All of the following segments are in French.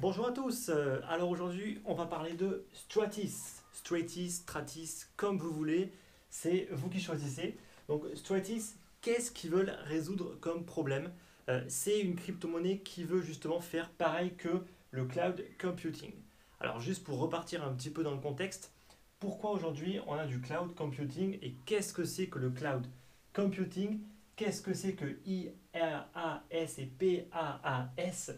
Bonjour à tous, alors aujourd'hui on va parler de Stratis, Stratis, comme vous voulez, c'est vous qui choisissez. Donc Stratis, qu'est-ce qu'ils veulent résoudre comme problème? C'est une crypto-monnaie qui veut justement faire pareil que le cloud computing. Alors juste pour repartir un petit peu dans le contexte, pourquoi aujourd'hui on a du cloud computing et qu'est-ce que c'est que le cloud computing? Qu'est-ce que c'est que IaaS et PaaS?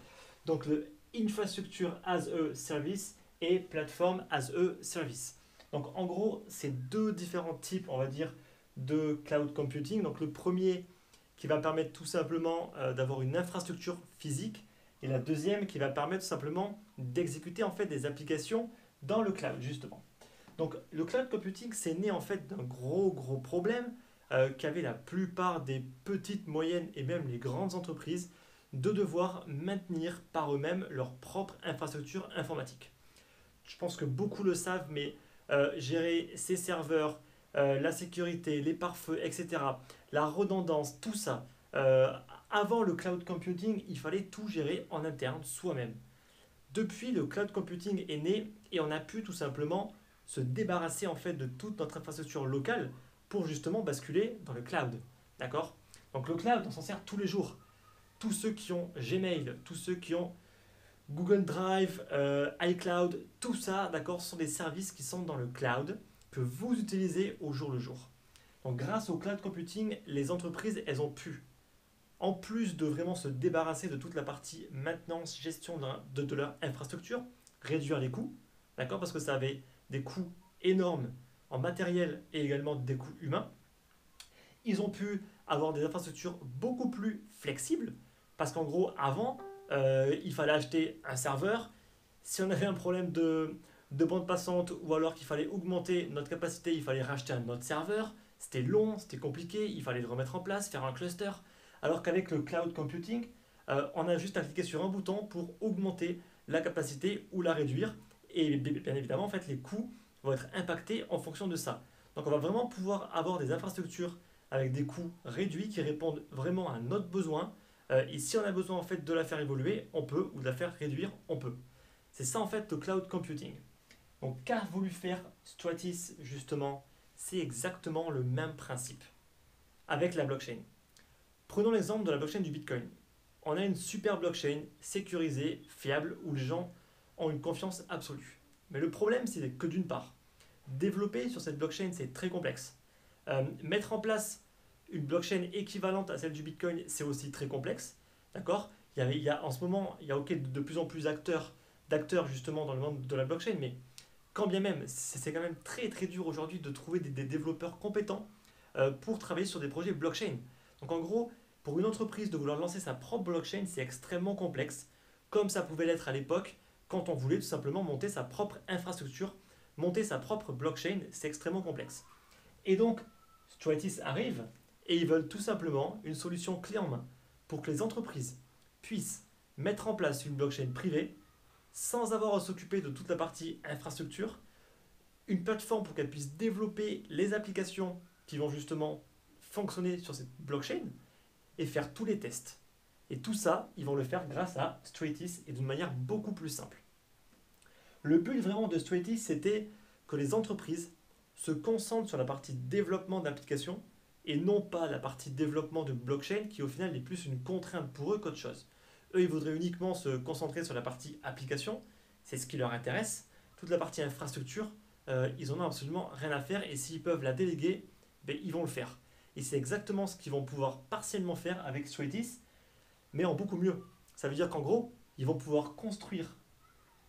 Donc le Infrastructure as a Service et Platform as a Service. Donc en gros, c'est deux différents types, on va dire, de cloud computing. Donc le premier qui va permettre tout simplement d'avoir une infrastructure physique et la deuxième qui va permettre tout simplement d'exécuter en fait des applications dans le cloud justement. Donc le cloud computing c'est né en fait d'un gros problème qu'avaient la plupart des petites, moyennes et même les grandes entreprises de devoir maintenir par eux-mêmes leur propre infrastructure informatique. Je pense que beaucoup le savent, mais gérer ces serveurs, la sécurité, les pare-feux, etc., la redondance, tout ça, avant le cloud computing, il fallait tout gérer en interne soi-même. Depuis, le cloud computing est né et on a pu tout simplement se débarrasser en fait de toute notre infrastructure locale pour justement basculer dans le cloud. D'accord? Donc le cloud, on s'en sert tous les jours. Tous ceux qui ont Gmail, tous ceux qui ont Google Drive, iCloud, tout ça, d'accord, sont des services qui sont dans le cloud que vous utilisez au jour le jour. Donc grâce au cloud computing, les entreprises, elles ont pu, en plus de vraiment se débarrasser de toute la partie maintenance, gestion de leur infrastructure, réduire les coûts, d'accord, parce que ça avait des coûts énormes en matériel et également des coûts humains. Ils ont pu avoir des infrastructures beaucoup plus flexibles, parce qu'en gros, avant, il fallait acheter un serveur. Si on avait un problème de bande passante ou alors qu'il fallait augmenter notre capacité, il fallait racheter un autre serveur. C'était long, c'était compliqué, il fallait le remettre en place, faire un cluster. Alors qu'avec le cloud computing, on a juste à cliquer sur un bouton pour augmenter la capacité ou la réduire. Et bien évidemment, en fait, les coûts vont être impactés en fonction de ça. Donc on va vraiment pouvoir avoir des infrastructures avec des coûts réduits qui répondent vraiment à notre besoin. Et si on a besoin en fait de la faire évoluer, on peut, ou de la faire réduire, on peut. C'est ça en fait le cloud computing. Donc qu'a voulu faire Stratis justement? C'est exactement le même principe avec la blockchain. Prenons l'exemple de la blockchain du Bitcoin. On a une super blockchain sécurisée, fiable, où les gens ont une confiance absolue. Mais le problème, c'est que d'une part, développer sur cette blockchain, c'est très complexe. Mettre en place une blockchain équivalente à celle du Bitcoin, c'est aussi très complexe. D'accord? En ce moment, il y a de plus en plus d'acteurs justement dans le monde de la blockchain, mais quand bien même, c'est quand même très dur aujourd'hui de trouver des développeurs compétents pour travailler sur des projets blockchain. Donc en gros, pour une entreprise de vouloir lancer sa propre blockchain, c'est extrêmement complexe, comme ça pouvait l'être à l'époque quand on voulait tout simplement monter sa propre infrastructure, monter sa propre blockchain, c'est extrêmement complexe. Et donc, Stratis arrive et ils veulent tout simplement une solution clé en main pour que les entreprises puissent mettre en place une blockchain privée sans avoir à s'occuper de toute la partie infrastructure, une plateforme pour qu'elles puissent développer les applications qui vont justement fonctionner sur cette blockchain et faire tous les tests. Et tout ça, ils vont le faire grâce à Stratis et d'une manière beaucoup plus simple. Le but vraiment de Stratis, c'était que les entreprises se concentrent sur la partie développement d'applications et non pas la partie développement de blockchain qui au final est plus une contrainte pour eux qu'autre chose. Eux, ils voudraient uniquement se concentrer sur la partie application, c'est ce qui leur intéresse. Toute la partie infrastructure, ils en ont absolument rien à faire et s'ils peuvent la déléguer, ben, ils vont le faire. Et c'est exactement ce qu'ils vont pouvoir partiellement faire avec Stratis, mais en beaucoup mieux. Ça veut dire qu'en gros, ils vont pouvoir construire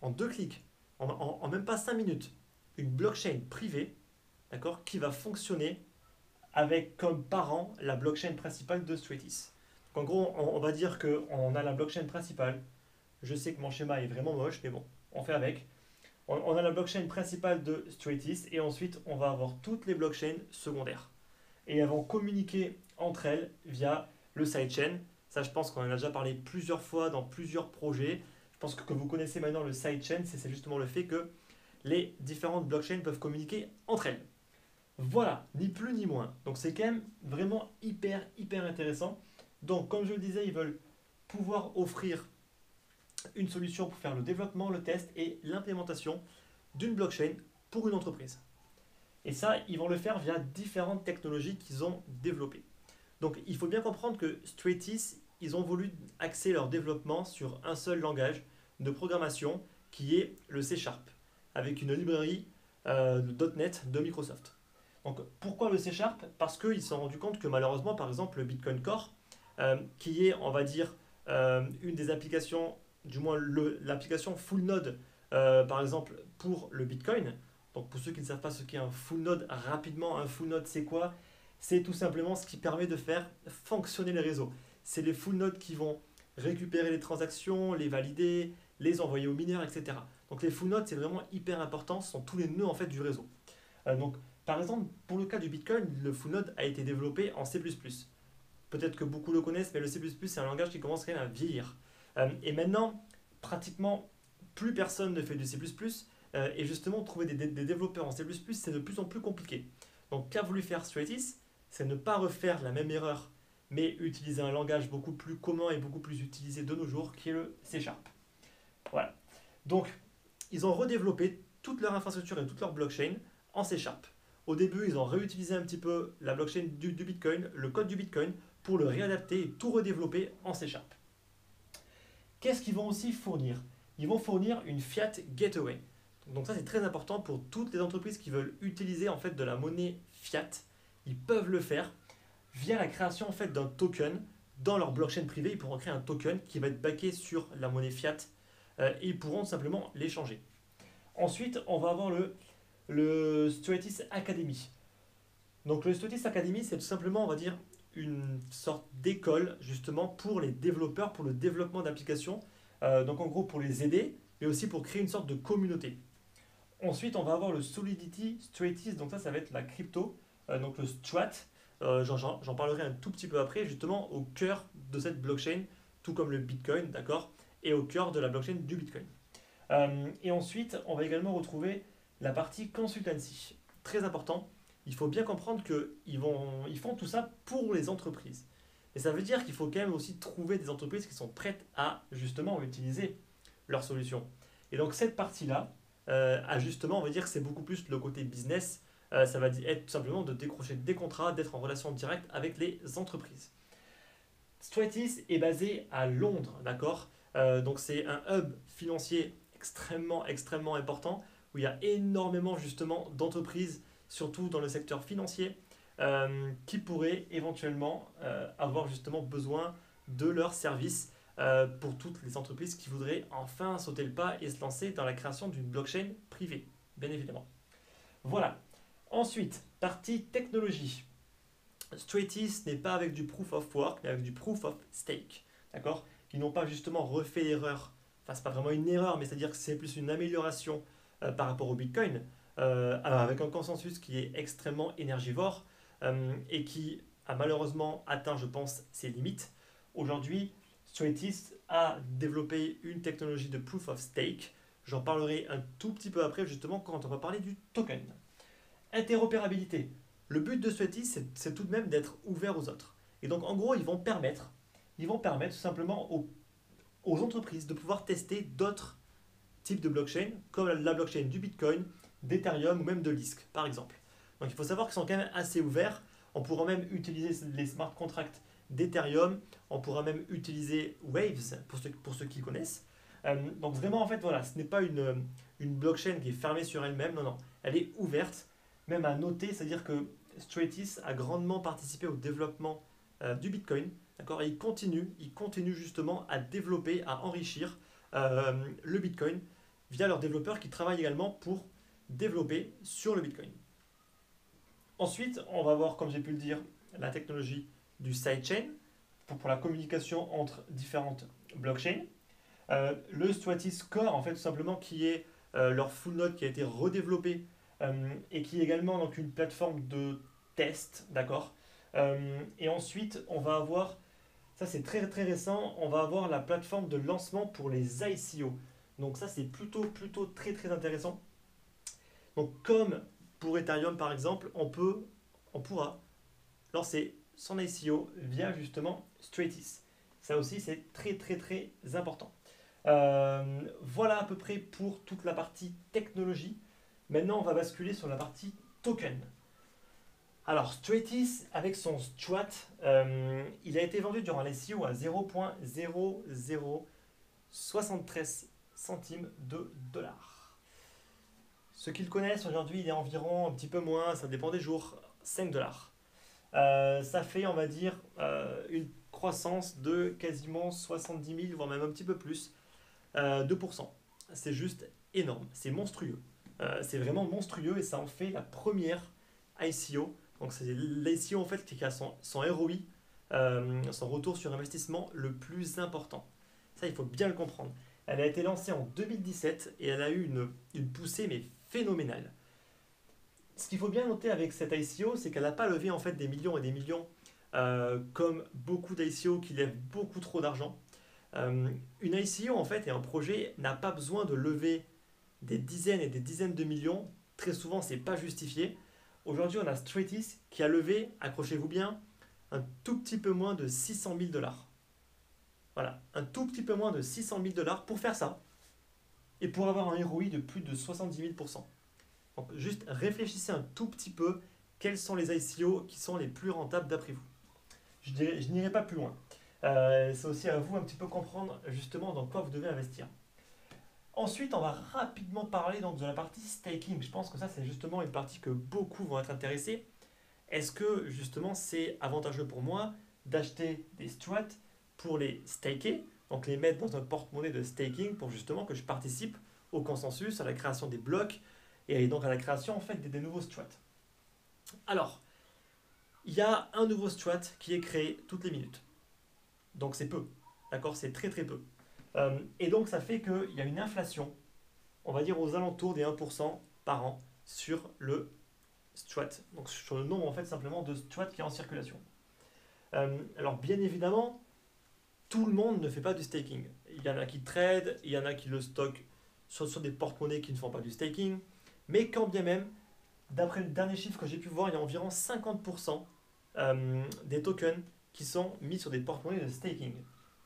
en 2 clics, en même pas 5 minutes, une blockchain privée, d'accord, qui va fonctionner avec comme parent la blockchain principale de Stratis. Donc en gros, on va dire qu'on a la blockchain principale. Je sais que mon schéma est vraiment moche, mais bon, on fait avec. On a la blockchain principale de Stratis et ensuite on va avoir toutes les blockchains secondaires. Et elles vont communiquer entre elles via le sidechain. Ça, je pense qu'on en a déjà parlé plusieurs fois dans plusieurs projets. Je pense que vous connaissez maintenant le sidechain, c'est justement le fait que les différentes blockchains peuvent communiquer entre elles. Voilà, ni plus ni moins. Donc c'est quand même vraiment hyper intéressant. Donc comme je le disais, ils veulent pouvoir offrir une solution pour faire le développement, le test et l'implémentation d'une blockchain pour une entreprise. Et ça, ils vont le faire via différentes technologies qu'ils ont développées. Donc il faut bien comprendre que Stratis, ils ont voulu axer leur développement sur un seul langage de programmation qui est le C Sharp, avec une librairie de .NET de Microsoft. Donc pourquoi le C Sharp? Parce qu'ils se sont rendus compte que malheureusement, par exemple, le Bitcoin Core, qui est, on va dire, une des applications, du moins l'application full node, par exemple, pour le Bitcoin. Donc pour ceux qui ne savent pas ce qu'est un full node, rapidement, un full node c'est quoi? C'est tout simplement ce qui permet de faire fonctionner les réseaux. C'est les full nodes qui vont récupérer les transactions, les valider, les envoyer aux mineurs, etc. Donc les full nodes, c'est vraiment hyper important, ce sont tous les nœuds en fait du réseau. Donc par exemple, pour le cas du Bitcoin, le full node a été développé en C++. Peut-être que beaucoup le connaissent, mais le C++, c'est un langage qui commence quand même à vieillir. Et maintenant, pratiquement, plus personne ne fait du C++, et justement, trouver des développeurs en C++, c'est de plus en plus compliqué. Donc, qu'a voulu faire Stratis? C'est ne pas refaire la même erreur, mais utiliser un langage beaucoup plus commun et beaucoup plus utilisé de nos jours, qui est le C Sharp. Voilà. Donc, ils ont redéveloppé toute leur infrastructure et toute leur blockchain en C Sharp. Au début, ils ont réutilisé un petit peu la blockchain du Bitcoin, le code du Bitcoin, pour le réadapter et tout redévelopper en C Sharp. Qu'est-ce qu'ils vont aussi fournir? Ils vont fournir une Fiat Gateway. Donc ça, c'est très important pour toutes les entreprises qui veulent utiliser en fait de la monnaie fiat. Ils peuvent le faire via la création en fait d'un token dans leur blockchain privée. Ils pourront créer un token qui va être backé sur la monnaie fiat et ils pourront simplement l'échanger. Ensuite, on va avoir le Stratis Academy. Donc le Stratis Academy, c'est tout simplement, on va dire, une sorte d'école justement pour les développeurs, pour le développement d'applications. Donc en gros pour les aider, mais aussi pour créer une sorte de communauté. Ensuite, on va avoir le Solidity Stratis, donc ça va être la crypto, donc le Strat. J'en parlerai un tout petit peu après, justement au cœur de cette blockchain, tout comme le Bitcoin, d'accord, et au cœur de la blockchain du Bitcoin. Et ensuite, on va également retrouver la partie consultancy. Très important, il faut bien comprendre qu'ils font tout ça pour les entreprises. Et ça veut dire qu'il faut quand même aussi trouver des entreprises qui sont prêtes à justement utiliser leurs solutions. Et donc cette partie-là, justement, on va dire que c'est beaucoup plus le côté business. Ça va être tout simplement de décrocher des contrats, d'être en relation directe avec les entreprises. Stratis est basé à Londres, d'accord. Donc c'est un hub financier extrêmement important où il y a énormément justement d'entreprises, surtout dans le secteur financier, qui pourraient éventuellement avoir justement besoin de leurs services pour toutes les entreprises qui voudraient enfin sauter le pas et se lancer dans la création d'une blockchain privée, bien évidemment. Voilà. Ensuite, partie technologie. Stratis n'est pas avec du proof of work, mais avec du proof of stake. D'accord? Ils n'ont pas justement refait l'erreur. Enfin, c'est pas vraiment une erreur, mais c'est-à-dire que c'est plus une amélioration par rapport au Bitcoin, avec un consensus qui est extrêmement énergivore et qui a malheureusement atteint, je pense, ses limites. Aujourd'hui, Stratis a développé une technologie de proof of stake. J'en parlerai un tout petit peu après, justement, quand on va parler du token. Interopérabilité. Le but de Stratis, c'est tout de même d'être ouvert aux autres. Et donc, en gros, ils vont permettre tout simplement aux entreprises de pouvoir tester d'autres types de blockchain, comme la blockchain du Bitcoin, d'Ethereum ou même de Lisk, par exemple. Donc, il faut savoir qu'ils sont quand même assez ouverts. On pourra même utiliser les smart contracts d'Ethereum. On pourra même utiliser Waves, pour ceux qui connaissent. Donc, vraiment, en fait, voilà, ce n'est pas une blockchain qui est fermée sur elle-même. Non, non. Elle est ouverte. Même à noter, c'est-à-dire que Stratis a grandement participé au développement du Bitcoin, d'accord, et il continue justement à développer, à enrichir le Bitcoin via leurs développeurs qui travaillent également pour développer sur le Bitcoin. Ensuite, on va voir, comme j'ai pu le dire, la technologie du sidechain pour la communication entre différentes blockchains. Le Stratis Core, en fait, tout simplement, qui est leur full node qui a été redéveloppé et qui est également donc, une plateforme de test, d'accord. Et ensuite, on va avoir, ça c'est très récent, on va avoir la plateforme de lancement pour les ICO. Donc ça c'est plutôt très intéressant. Donc comme pour Ethereum par exemple, on pourra lancer son ICO via justement Stratis. Ça aussi, c'est très très très important. Voilà à peu près pour toute la partie technologie. Maintenant, on va basculer sur la partie token. Alors, Stratis, avec son Strat, il a été vendu durant l'ICO à 0,0073 centimes de dollars. Ceux qui le connaissent, aujourd'hui, il est environ un petit peu moins, ça dépend des jours, 5 dollars. Ça fait, on va dire, une croissance de quasiment 70 000, voire même un petit peu plus, 2%. C'est juste énorme, c'est monstrueux. C'est vraiment monstrueux et ça en fait la première ICO. Donc c'est l'ICO en fait qui a son ROI, son retour sur investissement le plus important. Ça, il faut bien le comprendre. Elle a été lancée en 2017 et elle a eu une poussée mais phénoménale. Ce qu'il faut bien noter avec cette ICO, c'est qu'elle n'a pas levé en fait des millions et des millions comme beaucoup d'ICO qui lèvent beaucoup trop d'argent. Une ICO en fait et un projet n'a pas besoin de lever des dizaines et des dizaines de millions. Très souvent, c'est pas justifié. Aujourd'hui, on a Stratis qui a levé, accrochez-vous bien, un tout petit peu moins de 600 000 dollars. Voilà, un tout petit peu moins de 600 000 dollars pour faire ça et pour avoir un ROI de plus de 70 000%. Donc, juste réfléchissez un tout petit peu quels sont les ICO qui sont les plus rentables d'après vous. Je n'irai pas plus loin. C'est aussi à vous un petit peu comprendre justement dans quoi vous devez investir. Ensuite, on va rapidement parler donc de la partie staking. Je pense que ça, c'est justement une partie que beaucoup vont être intéressés. Est-ce que justement c'est avantageux pour moi d'acheter des strats pour les staker, donc les mettre dans un porte-monnaie de staking pour justement que je participe au consensus, à la création des blocs et donc à la création en fait des nouveaux strats. Alors, il y a un nouveau strat qui est créé toutes les minutes. Donc c'est peu, d'accord? C'est très très peu. Et donc ça fait qu'il y a une inflation, on va dire aux alentours des 1% par an sur le strat, donc sur le nombre en fait simplement de strats qui est en circulation. Alors bien évidemment, tout le monde ne fait pas du staking. Il y en a qui trade, il y en a qui le stockent sur des porte-monnaies qui ne font pas du staking, mais quand bien même, d'après le dernier chiffre que j'ai pu voir, il y a environ 50% des tokens qui sont mis sur des porte-monnaies de staking.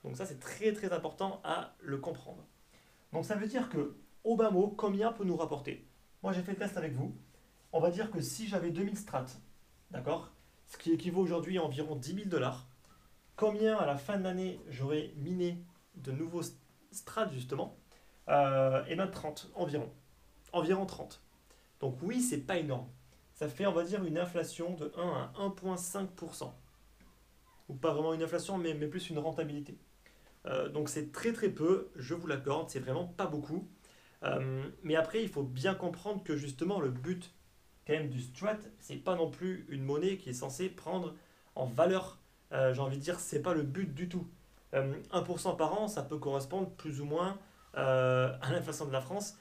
Donc ça, c'est très très important à le comprendre. Donc ça veut dire que, au bas mot, combien peut nous rapporter? Moi, j'ai fait le test avec vous. On va dire que si j'avais 2000 strats, d'accord, ce qui équivaut aujourd'hui à environ 10 000 dollars, combien à la fin de l'année j'aurais miné de nouveaux strats justement? Et bien 30 environ. Environ 30. Donc oui, c'est pas énorme. Ça fait, on va dire, une inflation de 1 à 1,5%. Ou pas vraiment une inflation, mais plus une rentabilité. Donc c'est très très peu, je vous l'accorde, c'est vraiment pas beaucoup. Mais après, il faut bien comprendre que justement le but quand même du strat, c'est pas non plus une monnaie qui est censée prendre en valeur. J'ai envie de dire, c'est pas le but du tout. 1% par an, ça peut correspondre plus ou moins à l'inflation de la France.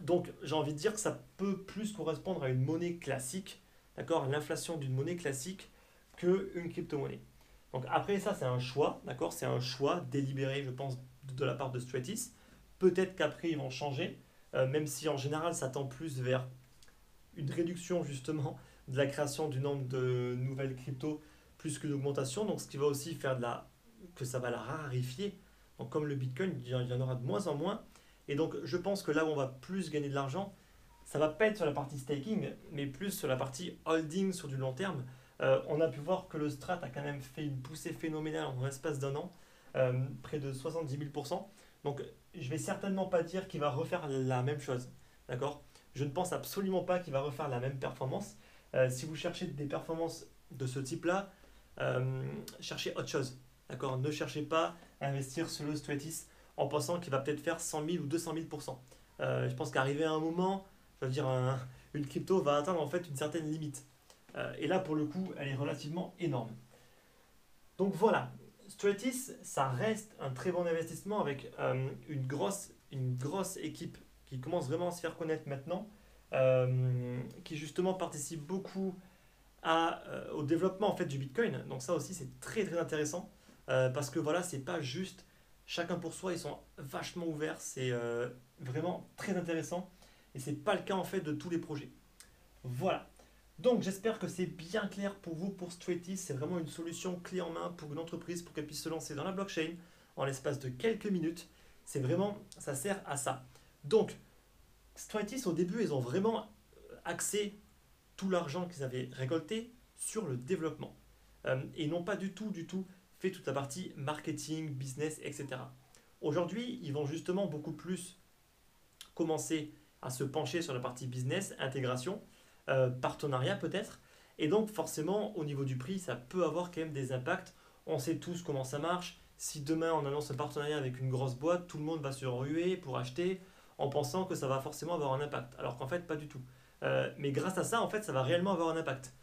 Donc j'ai envie de dire que ça peut plus correspondre à une monnaie classique, d'accord, l'inflation d'une monnaie classique qu'une crypto-monnaie. Donc après ça c'est un choix, d'accord, c'est un choix délibéré je pense de la part de Stratis. Peut-être qu'après ils vont changer, même si en général ça tend plus vers une réduction justement de la création du nombre de nouvelles cryptos plus qu'une augmentation, donc ce qui va aussi faire que ça va la rarifier. Donc comme le Bitcoin, il y en aura de moins en moins. Et donc je pense que là où on va plus gagner de l'argent, ça va pas être sur la partie staking, mais plus sur la partie holding sur du long terme. On a pu voir que le Strat a quand même fait une poussée phénoménale en l'espace d'un an, près de 70 000%. Donc je vais certainement pas dire qu'il va refaire la même chose, d'accord? Je ne pense absolument pas qu'il va refaire la même performance. Si vous cherchez des performances de ce type-là, cherchez autre chose, d'accord? Ne cherchez pas à investir sur le Stratis en pensant qu'il va peut-être faire 100 000 ou 200 000%. Je pense qu'arriver à un moment, je veux dire, une crypto va atteindre en fait une certaine limite. Et là, pour le coup, elle est relativement énorme. Donc voilà, Stratis, ça reste un très bon investissement avec une grosse équipe qui commence vraiment à se faire connaître maintenant, qui justement participe beaucoup au développement en fait du Bitcoin. Donc ça aussi, c'est très très intéressant parce que voilà, c'est pas juste chacun pour soi, ils sont vachement ouverts, c'est vraiment très intéressant. et ce n'est pas le cas en fait de tous les projets. Voilà. Donc j'espère que c'est bien clair pour vous pour Stratis. C'est vraiment une solution clé en main pour une entreprise pour qu'elle puisse se lancer dans la blockchain en l'espace de quelques minutes. C'est vraiment, ça sert à ça. Donc Stratis au début, ils ont vraiment axé tout l'argent qu'ils avaient récolté sur le développement. Et n'ont pas du tout fait toute la partie marketing, business, etc. Aujourd'hui, ils vont justement beaucoup plus commencer à se pencher sur la partie business, intégration, partenariat peut-être. Et donc forcément, au niveau du prix, ça peut avoir quand même des impacts. On sait tous comment ça marche. Si demain on annonce un partenariat avec une grosse boîte, tout le monde va se ruer pour acheter en pensant que ça va forcément avoir un impact. Alors qu'en fait, pas du tout. Mais grâce à ça, en fait, ça va réellement avoir un impact.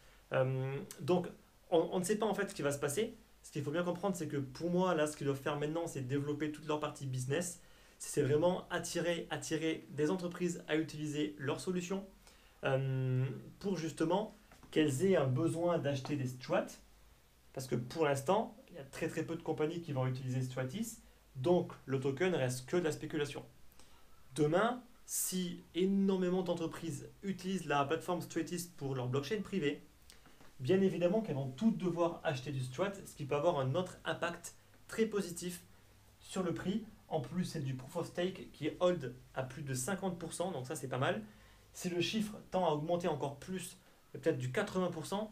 Donc, on ne sait pas en fait ce qui va se passer. Ce qu'il faut bien comprendre, c'est que pour moi, là, ce qu'ils doivent faire maintenant, c'est développer toute leur partie business. C'est vraiment attirer des entreprises à utiliser leurs solutions pour justement qu'elles aient un besoin d'acheter des strats. Parce que pour l'instant, il y a très peu de compagnies qui vont utiliser Stratis. Donc, le token reste que de la spéculation. Demain, si énormément d'entreprises utilisent la plateforme Stratis pour leur blockchain privée, bien évidemment qu'elles vont toutes devoir acheter du Strat, ce qui peut avoir un autre impact très positif sur le prix. En plus, c'est du proof of stake qui est hold à plus de 50%, donc ça c'est pas mal. Si le chiffre tend à augmenter encore plus, peut-être du 80%,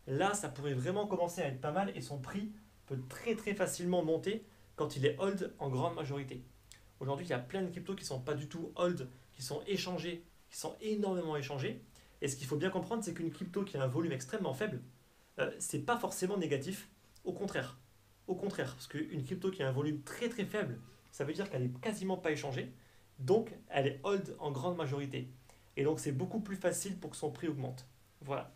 là ça pourrait vraiment commencer à être pas mal et son prix peut très facilement monter quand il est hold en grande majorité. Aujourd'hui, il y a plein de cryptos qui ne sont pas du tout hold, qui sont échangés, qui sont énormément échangés. Et ce qu'il faut bien comprendre, c'est qu'une crypto qui a un volume extrêmement faible, c'est pas forcément négatif. Au contraire. Au contraire, parce qu'une crypto qui a un volume très faible, ça veut dire qu'elle n'est quasiment pas échangée. Donc, elle est hold en grande majorité. Et donc, c'est beaucoup plus facile pour que son prix augmente. Voilà.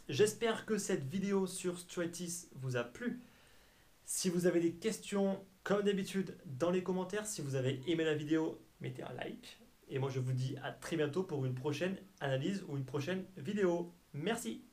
J'espère que cette vidéo sur Stratis vous a plu. Si vous avez des questions, comme d'habitude, dans les commentaires. Si vous avez aimé la vidéo, mettez un like. Et moi, je vous dis à très bientôt pour une prochaine analyse ou une prochaine vidéo. Merci.